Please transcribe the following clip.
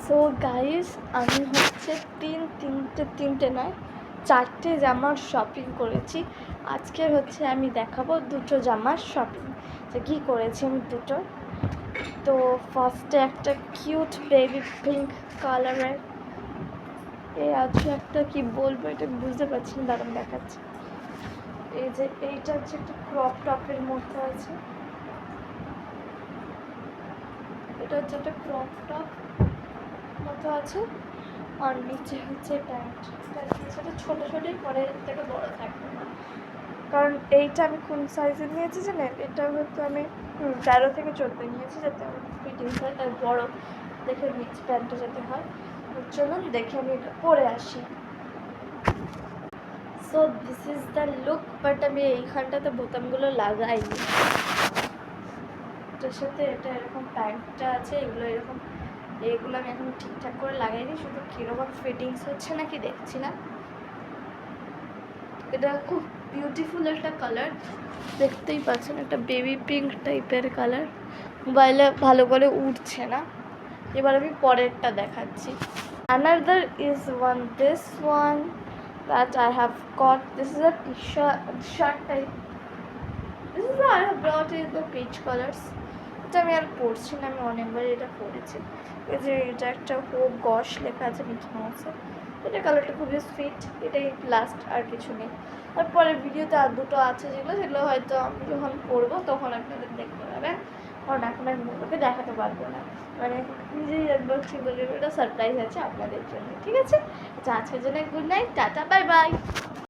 So guys, আমি হচ্ছে তিনটে নয় 4টে জামার শপিং করেছি। আজকে হচ্ছে আমি দেখাবো 2টো জামার শপিং যে কী করেছি আমি দুটো। তো ফার্স্টে একটা কিউট বেবি পিঙ্ক কালারের আছে একটা, কি বলবো এটা বুঝতে পারছি না, দাঁড়ান দেখাচ্ছি। এই যে এইটা হচ্ছে একটা ক্রপ টপের মধ্যে আছে, এটা হচ্ছে একটা ক্রপ টপ মতো আছে, আর নিচে হচ্ছে প্যান্ট। সেটা ছোটো ছোটোই পরে থেকে বড়ো থাকবে না, কারণ এইটা আমি কোন সাইজে নিয়েছি জানেন, এটা হয়তো আমি 13 থেকে 14 নিয়েছি, যাতে আমার ফিটিংস হয়, তাই বড়ো দেখে নিচ প্যান্টটা যাতে হয়। চলুন দেখে আমি এটা পরে আসি। So this is the look, but আমি এইখানটাতে বোতামগুলো লাগাইনি। এটার সাথে এটা এরকম প্যান্টটা আছে, এগুলো আমি এখন ঠিকঠাক করে লাগাইনি, শুধু কীরকম ফিটিংস হচ্ছে নাকি দেখছি না। এটা খুব বিউটিফুল একটা কালার, দেখতেই পাচ্ছেন, একটা বেবি পিঙ্ক টাইপের কালার। মোবাইলে ভালো করে উঠছে না। এবার আমি পরেরটা দেখাচ্ছি। Another is this one that I have got. This is a shirt type. This is what I have brought in the peach colors. এটা আমি আর পরছি না, আমি অনেকবার এটা পরেছি। এই যে এটা একটা গশ লেখা আছে মিকি মাউসে, এটা কালারটা খুবই সুইট, এটাই লাস্ট, আর কিছু নেই। তারপরে ভিডিওতে আর দুটো আছে সেগুলো হয়তো আমি যখন পরবো তখন আপনাদের দেখতে পাবেন, কারণ এখন আমি মুখকে দেখাতে পারবো না, মানে নিজেই একবার ঠিক বলবো, এটা সারপ্রাইজ আছে আপনাদের জন্য, ঠিক আছে? আজকের জন্য good night, tata, bye bye.